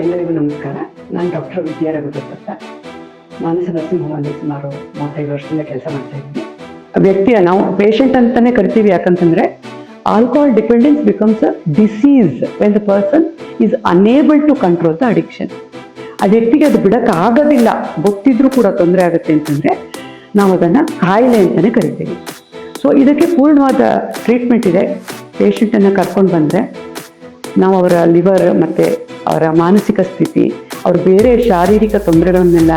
ಎಲ್ಲರಿಗೂ ನಮಸ್ಕಾರ. ನಾನು ಡಾಕ್ಟರ್ ವಿದ್ಯಾ ರಘುಪತಿ ಅಂತ. ಮಾನಸ ನರ್ಸಿಂಗ್ ಹೋಮಲ್ಲಿ ಸುಮಾರು 35 ವರ್ಷದಿಂದ ಕೆಲಸ ಮಾಡ್ತಾ ಇದ್ದೀನಿ. ವ್ಯಕ್ತಿಯ ನಾವು ಪೇಷಂಟ್ ಅಂತಾನೆ ಕರಿತೀವಿ, ಯಾಕಂತಂದ್ರೆ alcohol dependence becomes a disease when the person is unable to control the addiction. ಆ ವ್ಯಕ್ತಿಗೆ ಅದು ಬಿಡಕ್ಕೆ ಆಗೋದಿಲ್ಲ, ಗೊತ್ತಿದ್ರೂ ಕೂಡ ತೊಂದರೆ ಆಗುತ್ತೆ ಅಂತಂದ್ರೆ ನಾವು ಅದನ್ನು ಕಾಯಿಲೆ ಅಂತಾನೆ ಕರಿತೀವಿ. ಸೊ ಇದಕ್ಕೆ ಪೂರ್ಣವಾದ ಟ್ರೀಟ್ಮೆಂಟ್ ಇದೆ. ಪೇಷಂಟನ್ನು ಕರ್ಕೊಂಡು ಬಂದರೆ ನಾವು ಅವರ ಲಿವರ್ ಮತ್ತು ಅವರ ಮಾನಸಿಕ ಸ್ಥಿತಿ, ಅವ್ರ ಬೇರೆ ಶಾರೀರಿಕ ತೊಂದರೆಗಳನ್ನೆಲ್ಲ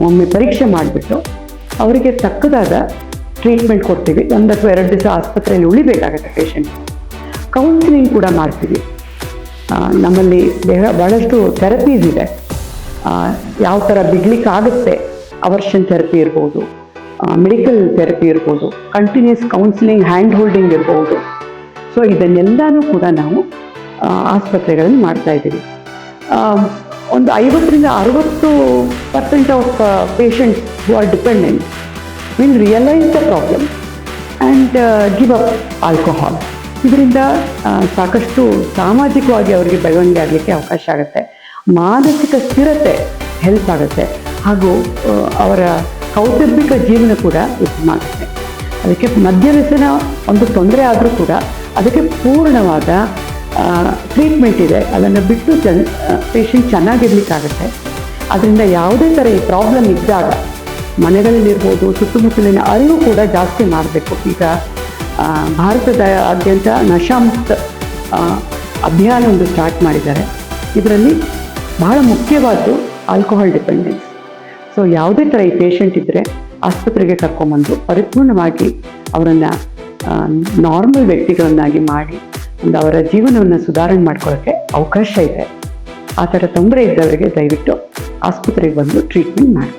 ಒಮ್ಮೆ ಪರೀಕ್ಷೆ ಮಾಡಿಬಿಟ್ಟು ಅವರಿಗೆ ತಕ್ಕದಾದ ಟ್ರೀಟ್ಮೆಂಟ್ ಕೊಡ್ತೀವಿ. 1 ಅಥವಾ 2 ದಿವಸ ಆಸ್ಪತ್ರೆಯಲ್ಲಿ ಉಳಿಬೇಕಾಗತ್ತೆ ಪೇಷಂಟ್. ಕೌನ್ಸಿಲಿಂಗ್ ಕೂಡ ಮಾಡ್ತೀವಿ. ನಮ್ಮಲ್ಲಿ ಭಾಳಷ್ಟು ಥೆರಪೀಸ್ ಇದೆ. ಯಾವ ಥರ ಬಿಡ್ಲಿಕ್ಕಾಗುತ್ತೆ, ಅವರ್ಷನ್ ಥೆರಪಿ ಇರ್ಬೋದು, ಮೆಡಿಕಲ್ ಥೆರಪಿ ಇರ್ಬೋದು, ಕಂಟಿನ್ಯೂಸ್ ಕೌನ್ಸಿಲಿಂಗ್, ಹ್ಯಾಂಡ್ ಹೋಲ್ಡಿಂಗ್ ಇರ್ಬೋದು. ಸೊ ಇದನ್ನೆಲ್ಲನೂ ಕೂಡ ನಾವು ಆಸ್ಪತ್ರೆಗಳಲ್ಲಿ ಮಾಡ್ತಾ ಇದ್ದೀವಿ. ಒಂದು 50 to 60% of patients who are dependent will realise the problem and give up alcohol. ಇದರಿಂದ ಸಾಕಷ್ಟು ಸಾಮಾಜಿಕವಾಗಿ ಅವರಿಗೆ ಬೆಳವಣಿಗೆ ಆಗಲಿಕ್ಕೆ ಅವಕಾಶ ಆಗುತ್ತೆ, ಮಾನಸಿಕ ಸ್ಥಿರತೆ ಹೆಲ್ಪ್ ಆಗುತ್ತೆ, ಹಾಗೂ ಅವರ ಕೌಟುಂಬಿಕ ಜೀವನ ಕೂಡ ಉತ್ತಮ ಆಗುತ್ತೆ. ಅದಕ್ಕೆ ಮದ್ಯವ್ಯಸನ ಒಂದು ತೊಂದರೆ ಆದರೂ ಕೂಡ ಅದಕ್ಕೆ ಪೂರ್ಣವಾದ ಟ್ರೀಟ್ಮೆಂಟ್ ಇದೆ. ಅದನ್ನು ಬಿಟ್ಟು ಪೇಷಂಟ್ ಚೆನ್ನಾಗಿರ್ಲಿಕ್ಕಾಗತ್ತೆ. ಅದರಿಂದ ಯಾವುದೇ ಥರ ಈ ಪ್ರಾಬ್ಲಮ್ ಇದ್ದಾಗ ಮನೆಗಳಲ್ಲಿರ್ಬೋದು, ಸುತ್ತಮುತ್ತಲಿನ ಅರಿವು ಕೂಡ ಜಾಸ್ತಿ ಮಾಡಬೇಕು. ಈಗ ಭಾರತದಾದ್ಯಂತ ನಶಾಮುಕ್ತ ಅಭಿಯಾನ ಒಂದು ಸ್ಟಾರ್ಟ್ ಮಾಡಿದ್ದಾರೆ. ಇದರಲ್ಲಿ ಬಹಳ ಮುಖ್ಯವಾದ್ದು ಆಲ್ಕೋಹಾಲ್ ಡಿಪೆಂಡೆನ್ಸ್. ಸೊ ಯಾವುದೇ ಥರ ಈ ಪೇಷಂಟ್ ಇದ್ದರೆ ಆಸ್ಪತ್ರೆಗೆ ಕರ್ಕೊಂಬಂದು ಪರಿಪೂರ್ಣವಾಗಿ ಅವರನ್ನು ನಾರ್ಮಲ್ ವ್ಯಕ್ತಿಗಳನ್ನಾಗಿ ಮಾಡಿ ಒಂದು ಅವರ ಜೀವನವನ್ನು ಸುಧಾರಣೆ ಮಾಡ್ಕೊಳ್ಳೋಕ್ಕೆ ಅವಕಾಶ ಇದೆ. ಆ ಥರ ತೊಂದರೆ ಇದ್ದವರಿಗೆ ದಯವಿಟ್ಟು ಆಸ್ಪತ್ರೆಗೆ ಬಂದು ಟ್ರೀಟ್ಮೆಂಟ್ ಮಾಡಿ.